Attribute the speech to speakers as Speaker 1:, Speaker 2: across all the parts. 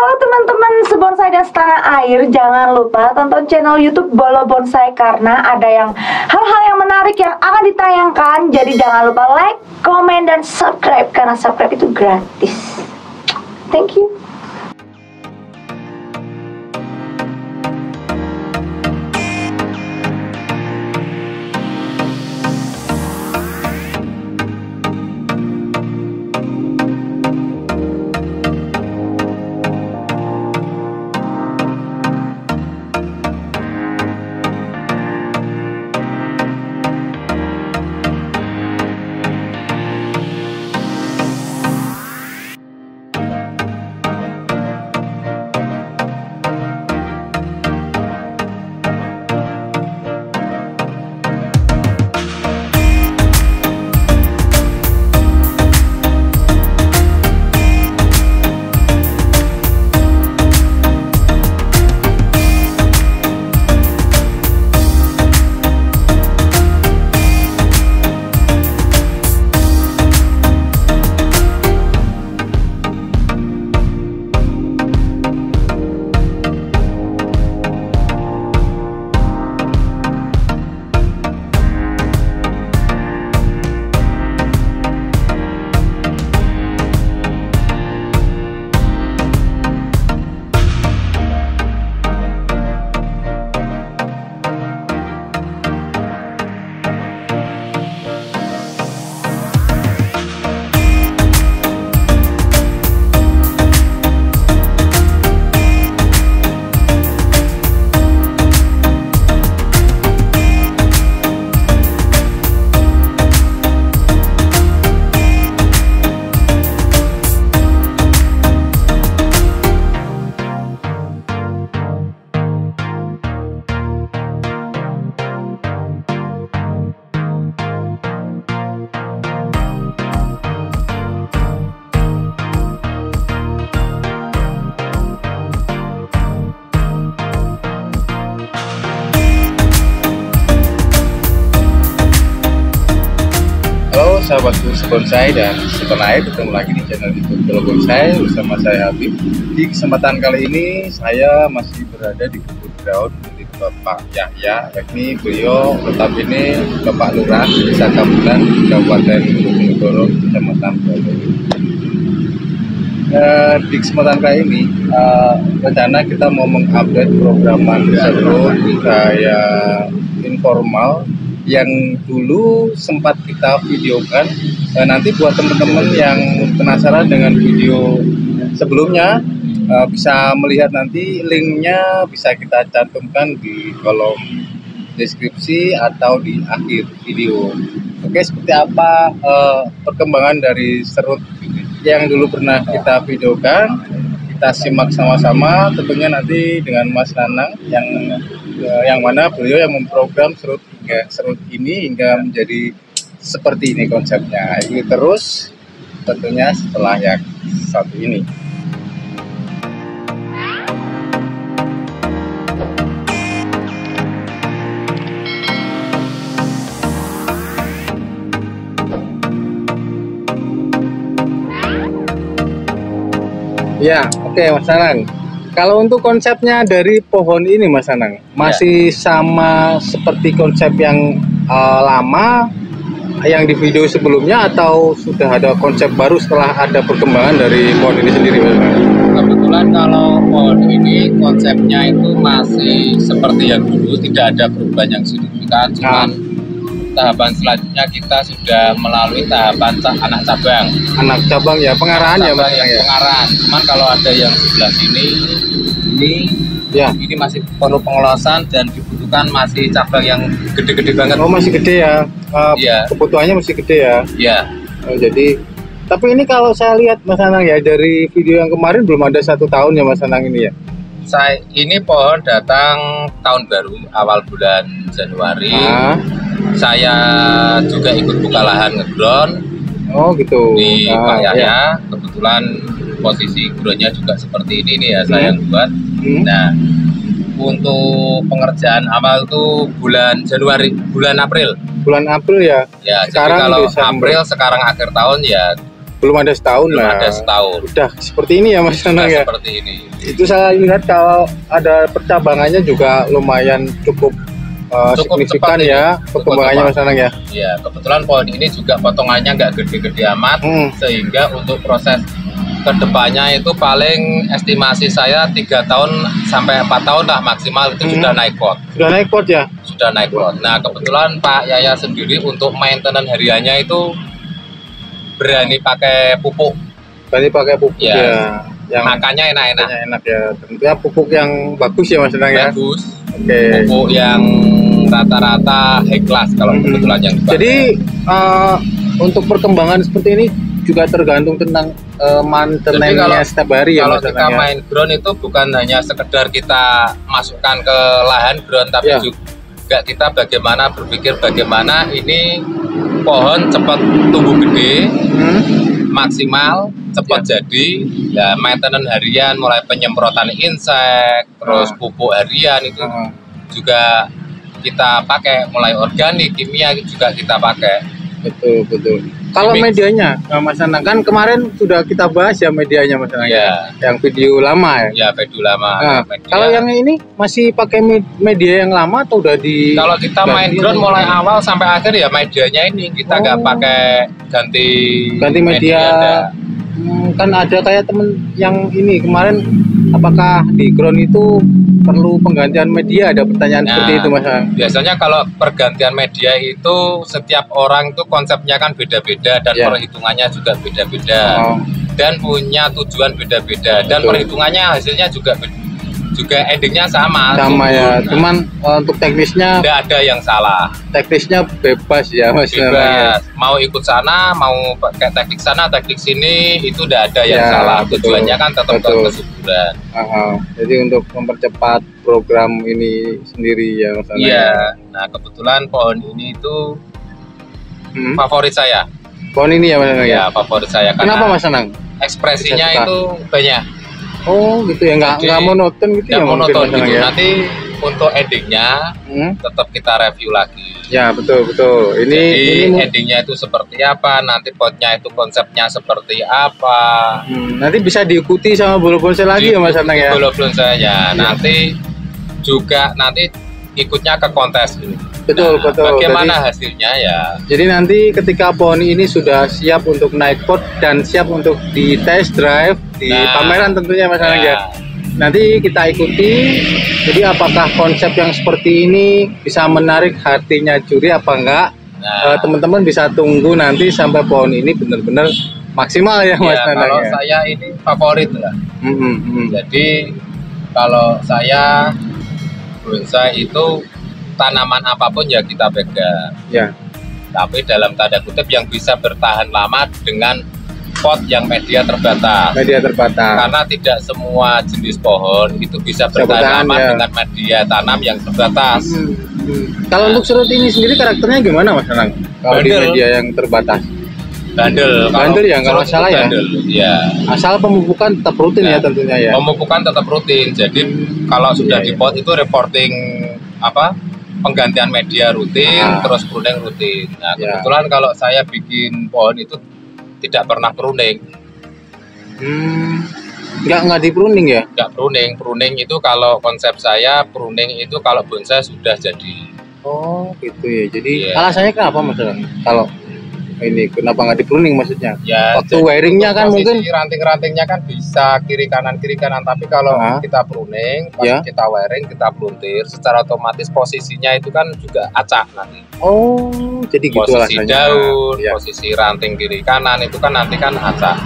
Speaker 1: Halo teman-teman sebonsai dan setengah air, jangan lupa tonton channel YouTube Bolo Bonsai karena ada hal-hal yang menarik yang akan ditayangkan. Jadi jangan lupa like, komen, dan subscribe karena subscribe itu gratis. Thank you.
Speaker 2: Halo sahabatku sebonsai dan setengah air, ketemu lagi di channel YouTube Bolo Bonsai bersama saya Habib. Di kesempatan kali ini saya masih berada di kebun daun milik Bapak Yahya, yakni beliau tetap ini Bapak Lurah Desa Kabulan, Kabupaten Bojonegoro, Kecamatan Bolo. Di kesempatan kali ini rencana kita mau mengupdate program seru kayak informal yang dulu sempat kita videokan. Nanti buat teman-teman yang penasaran dengan video sebelumnya bisa melihat nanti linknya, bisa kita cantumkan di kolom deskripsi atau di akhir video. Oke, seperti apa perkembangan dari serut yang dulu pernah kita videokan, kita simak sama-sama tentunya nanti dengan Mas Nanang yang mana beliau yang memprogram serut ini hingga menjadi seperti ini konsepnya. Ini terus tentunya setelah yang satu ini. Ya, oke Mas Nanang. Kalau untuk konsepnya dari pohon ini Mas Nanang, masih sama seperti konsep yang lama yang di video sebelumnya atau sudah ada konsep baru setelah ada perkembangan dari pohon ini sendiri Mas Nanang?
Speaker 3: Kebetulan kalau pohon ini konsepnya itu masih seperti yang dulu, tidak ada perubahan yang signifikan, cuman tahapan selanjutnya kita sudah melalui tahapan anak cabang. Anak cabang ya, pengarahan ya Mas ya. Pengarahan. Cuman kalau ada yang sebelah sini, ini masih perlu pengelolaan dan dibutuhkan masih cabang yang gede-gede banget.
Speaker 2: Oh masih gede ya? Kebutuhannya masih gede ya?
Speaker 3: Iya.
Speaker 2: Jadi, tapi ini kalau saya lihat Mas Nanang ya, dari video yang kemarin belum ada 1 tahun ya Mas Nanang ini ya?
Speaker 3: Ini pohon datang tahun baru, awal bulan Januari. Saya juga ikut buka lahan ngeground.
Speaker 2: Oh gitu.
Speaker 3: Di Pak Yahya, kebetulan posisi groundnya juga seperti ini nih ya, saya yang buat. Nah, untuk pengerjaan awal itu bulan Januari, bulan April.
Speaker 2: Bulan April ya?
Speaker 3: Ya,
Speaker 2: sekarang
Speaker 3: jadi kalau
Speaker 2: Desember.
Speaker 3: April sekarang akhir tahun ya
Speaker 2: belum ada setahun
Speaker 3: belum
Speaker 2: lah.
Speaker 3: ada setahun.
Speaker 2: Udah seperti ini ya Mas
Speaker 3: Sudah
Speaker 2: Nanang ya.
Speaker 3: seperti ini.
Speaker 2: Itu saya lihat kalau ada percabangannya juga lumayan cukup signifikan
Speaker 3: cepat
Speaker 2: ya
Speaker 3: ini.
Speaker 2: perkembangannya Mas Nanang ya.
Speaker 3: Iya, kebetulan pohon ini juga potongannya nggak gede-gede amat, sehingga untuk proses kedepannya itu paling estimasi saya 3 tahun sampai 4 tahun lah maksimal itu sudah naik pot.
Speaker 2: Sudah naik pot ya?
Speaker 3: Sudah naik pot. Nah kebetulan Pak Yaya sendiri untuk maintenance hariannya itu berani pakai pupuk.
Speaker 2: Berani pakai pupuk
Speaker 3: ya.
Speaker 2: Yang
Speaker 3: makannya enak-enak.
Speaker 2: Enak ya. Tentunya pupuk yang bagus ya Mas Nanang ya.
Speaker 3: Bagus.
Speaker 2: Oke.
Speaker 3: Pupuk yang rata-rata high class kalau kebetulan yang dipakai.
Speaker 2: Jadi untuk perkembangan seperti ini juga tergantung tentang maintenance setiap hari ya.
Speaker 3: Kalau kita main ground itu bukan hanya sekedar kita masukkan ke lahan ground, tapi juga kita bagaimana berpikir bagaimana ini pohon cepat tumbuh gede, maksimal, cepat jadi. Ya maintenance harian mulai penyemprotan insek, terus pupuk harian itu juga kita pakai, mulai organik, kimia juga kita pakai. Betul. Kalau medianya, Mas Nanang, kan kemarin sudah kita bahas ya medianya Mas Nanang. Ya. Yang video lama ya. Ya, video lama. Nah, kalau yang ini masih pakai media yang lama atau udah di? Kalau kita main ground mulai awal sampai akhir ya medianya ini kita nggak pakai ganti media. Kan ada kayak temen yang ini kemarin, apakah di ground itu perlu penggantian media? Ada pertanyaan seperti itu Mas. Biasanya kalau pergantian media itu setiap orang itu konsepnya kan beda-beda dan perhitungannya juga beda-beda dan punya tujuan beda-beda dan perhitungannya hasilnya juga endingnya sama ya. Cuman untuk teknisnya tidak ada yang salah. Teknisnya bebas ya Mas. Bebas. Mau ikut sana, mau pakai teknik sana, teknik sini, itu tidak ada yang salah. Tujuannya kan tetap kesuburan. Jadi untuk mempercepat program ini sendiri ya Mas. Iya. Nah kebetulan pohon ini itu favorit saya. Pohon ini ya Mas. Ya favorit saya. Kenapa Mas Nanang? Ekspresinya itu banyak. Oh gitu ya, nggak monoton gitu ya? Monoton gitu. Nanti untuk endingnya tetap kita review lagi. Ya betul. Ini endingnya itu seperti apa? Nanti potnya itu konsepnya seperti apa? Nanti bisa diikuti sama bolo bonsai lagi ya Mas Nanang ya? Bolo bonsai ya. Nanti ikutnya ke kontes ini. Betul. Bagaimana hasilnya ya? Jadi nanti ketika pohon ini sudah siap untuk naik pot dan siap untuk di test drive di pameran tentunya Mas Nanang ya. Nanti kita ikuti. Jadi apakah konsep yang seperti ini bisa menarik hatinya juri apa enggak? Teman-teman bisa tunggu nanti sampai pohon ini benar-benar maksimal ya Mas Nanang. Kalau saya ini favorit lah. Jadi kalau saya bonsai itu tanaman apapun ya kita pegang. Ya. Tapi dalam tanda kutip yang bisa bertahan lama dengan pot yang media terbatas. Karena tidak semua jenis pohon itu bisa bertahan lama dengan media tanam yang terbatas. Kalau untuk serut ini sendiri karakternya gimana Mas Nanang? Kalau di media yang terbatas? Bandel ya, nggak masalah ya. Iya. Asal pemupukan tetap rutin ya tentunya ya. Pemupukan tetap rutin. Jadi kalau sudah di pot itu reporting penggantian media rutin, terus pruning rutin. Nah kebetulan kalau saya bikin pohon itu tidak pernah pruning. Nggak di pruning ya? Nggak pruning itu kalau konsep saya pruning itu kalau bonsai sudah jadi. Oh gitu ya. Jadi alasannya kenapa Mas? Kalau ini kenapa nggak di pruning maksudnya? Ya, waktu wiringnya kan mungkin ranting-rantingnya kan bisa kiri kanan, tapi kalau kita pruning, pas kita wiring, kita pluntir, secara otomatis posisinya itu kan juga acak nanti. Oh, jadi gitu posisi daun, posisi ranting kiri kanan itu kan nanti kan acak.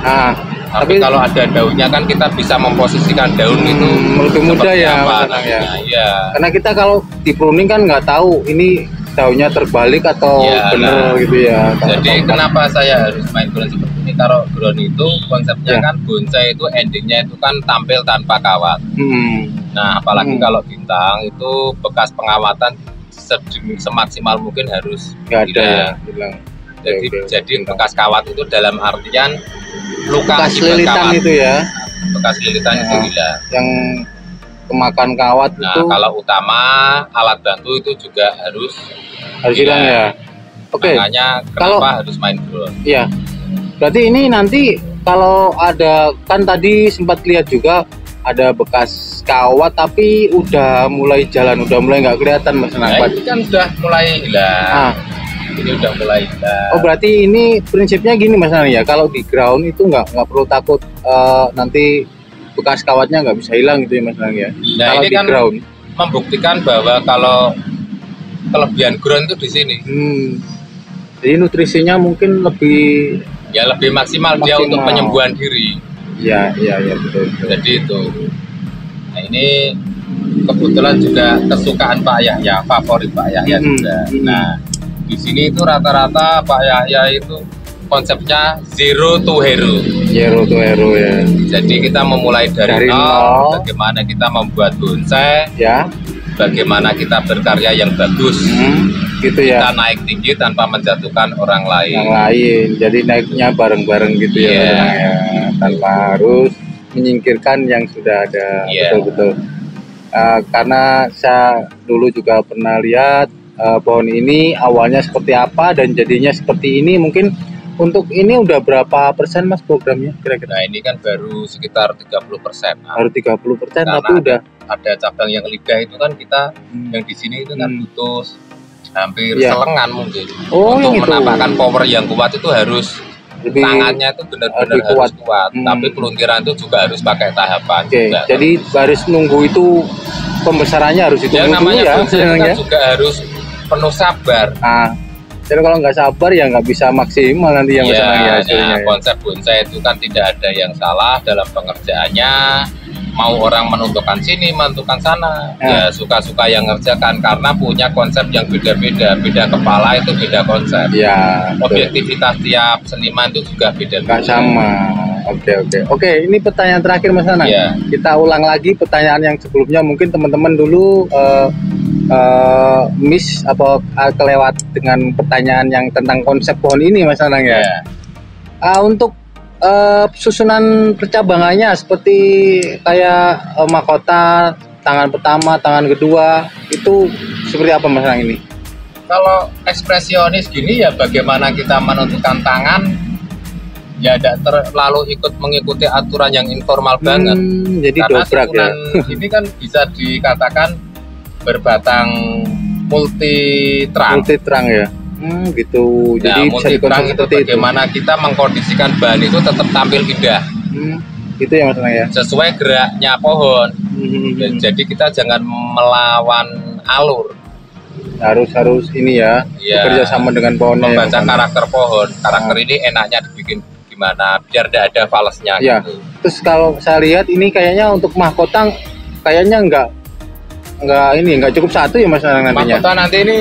Speaker 3: Tapi kalau ada daunnya kan kita bisa memposisikan daun itu lebih mudah ya, karena kita kalau di pruning kan nggak tahu ini daunnya terbalik atau bener gitu ya. Jadi kenapa saya harus main ground seperti ini? Kalau ground itu konsepnya kan bonsai itu endingnya itu kan tampil tanpa kawat. Nah apalagi kalau bintang itu bekas pengawatan semaksimal mungkin harus hilang. Jadi bekas kawat itu dalam artian luka bekas lilitan itu ya. Bekas lilitan itu hilang. Yang kemakan kawat itu. Kalau utama alat bantu itu juga harus hilang ya. Oke. Makanya kenapa harus main drone? Iya.
Speaker 2: Berarti ini nanti kalau ada, kan tadi sempat lihat juga ada bekas kawat tapi udah mulai jalan, udah mulai nggak kelihatan Mas Anang.
Speaker 3: Nah, ini kan sudah mulai hilang. Ini udah mulai hilang.
Speaker 2: Oh berarti ini prinsipnya gini Mas Anang ya, kalau di ground itu nggak perlu takut nanti bekas kawatnya nggak bisa hilang gitu ya Mas Anang ya.
Speaker 3: Nah,
Speaker 2: kalau
Speaker 3: ini
Speaker 2: di
Speaker 3: kan
Speaker 2: ground
Speaker 3: membuktikan bahwa kalau kelebihan ground itu di sini.
Speaker 2: Jadi nutrisinya mungkin lebih
Speaker 3: maksimal dia untuk penyembuhan diri.
Speaker 2: Iya betul.
Speaker 3: Jadi itu. Nah, ini kebetulan juga kesukaan Pak Yahya, favorit Pak Yahya juga. Nah, di sini itu rata-rata Pak Yahya itu konsepnya zero to hero.
Speaker 2: Zero to hero ya.
Speaker 3: Jadi kita memulai dari nol, bagaimana kita membuat bonsai,
Speaker 2: ya.
Speaker 3: Bagaimana kita berkarya yang bagus,
Speaker 2: gitu ya.
Speaker 3: Kita naik tinggi tanpa menjatuhkan orang lain.
Speaker 2: Jadi naiknya bareng-bareng gitu ya, tanpa harus menyingkirkan yang sudah ada. Betul-betul. Karena saya dulu juga pernah lihat pohon ini awalnya seperti apa dan jadinya seperti ini. Mungkin untuk ini udah berapa persen Mas programnya kira-kira?
Speaker 3: Nah ini kan baru sekitar 30%.
Speaker 2: Baru 30%, tapi udah
Speaker 3: ada cabang yang lidah itu kan kita yang di sini itu kan butuh hampir selengan mungkin. Untuk menampakkan power yang kuat itu harus tangannya itu benar-benar harus kuat. Tapi peluntiran itu juga harus pakai tahapan juga.
Speaker 2: Jadi harus nunggu itu, pembesarannya harus itu
Speaker 3: namanya bonsai juga harus penuh sabar.
Speaker 2: Jadi kalau nggak sabar ya nggak bisa maksimal nanti yang hasilnya.
Speaker 3: Konsep bonsai itu kan tidak ada yang salah dalam pengerjaannya. Mau orang menentukan sini, menentukan sana, ya suka-suka yang ngerjakan karena punya konsep yang beda-beda. Beda kepala itu beda konsep.
Speaker 2: Ya.
Speaker 3: Objektivitas tiap seniman itu juga beda.
Speaker 2: Nggak sama. Oke. Ini pertanyaan terakhir Mas Anang. Kita ulang lagi pertanyaan yang sebelumnya. Mungkin teman-teman dulu miss atau kelewat dengan pertanyaan yang tentang konsep pohon ini Mas Anang ya. Untuk susunan percabangannya seperti kayak mahkota, tangan pertama, tangan kedua, itu seperti apa Mas Anang ini?
Speaker 3: Kalau ekspresionis gini ya bagaimana kita menentukan tangan, ya tidak terlalu mengikuti aturan yang informal banget.
Speaker 2: Jadi
Speaker 3: karena
Speaker 2: dobrak ya.
Speaker 3: Ini kan bisa dikatakan berbatang multi terang ya.
Speaker 2: Gitu. Jadi
Speaker 3: multi terang itu bagaimana kita mengkondisikan bahan itu tetap tampil indah.
Speaker 2: Itu ya Mas Anang ya.
Speaker 3: Sesuai geraknya pohon. Jadi kita jangan melawan alur.
Speaker 2: Harus ini ya. Bekerja sama dengan pohon.
Speaker 3: Membaca karakter pohon. Karakter ini enaknya dibikin gimana biar tidak ada falesnya gitu.
Speaker 2: Terus kalau saya lihat ini kayaknya untuk mahkota kayaknya nggak cukup satu ya Mas Anang nantinya.
Speaker 3: Mahkota nanti ini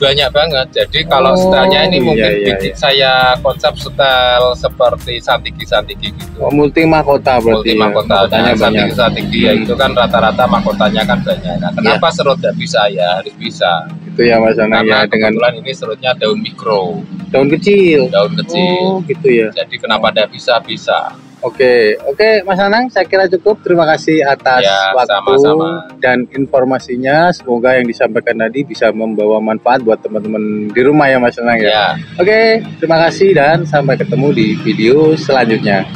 Speaker 3: banyak banget. Jadi kalau stylenya ini mungkin saya konsep style seperti santiki gitu.
Speaker 2: Multi mahkota berarti.
Speaker 3: Multi mahkotanya santiki ya itu kan rata-rata mahkotanya kan banyak. Nah, kenapa serut tidak bisa ya? Harus bisa.
Speaker 2: Itu ya Mas Anang ya.
Speaker 3: Dengan kebetulan ini serutnya daun mikro.
Speaker 2: Daun kecil.
Speaker 3: Oh
Speaker 2: gitu ya.
Speaker 3: Jadi kenapa tidak bisa?
Speaker 2: Oke Mas Anang, saya kira cukup. Terima kasih atas waktu
Speaker 3: sama-sama.
Speaker 2: Dan informasinya. Semoga yang disampaikan tadi bisa membawa manfaat buat teman-teman di rumah ya Mas Anang ya. Oke, terima kasih dan sampai ketemu di video selanjutnya.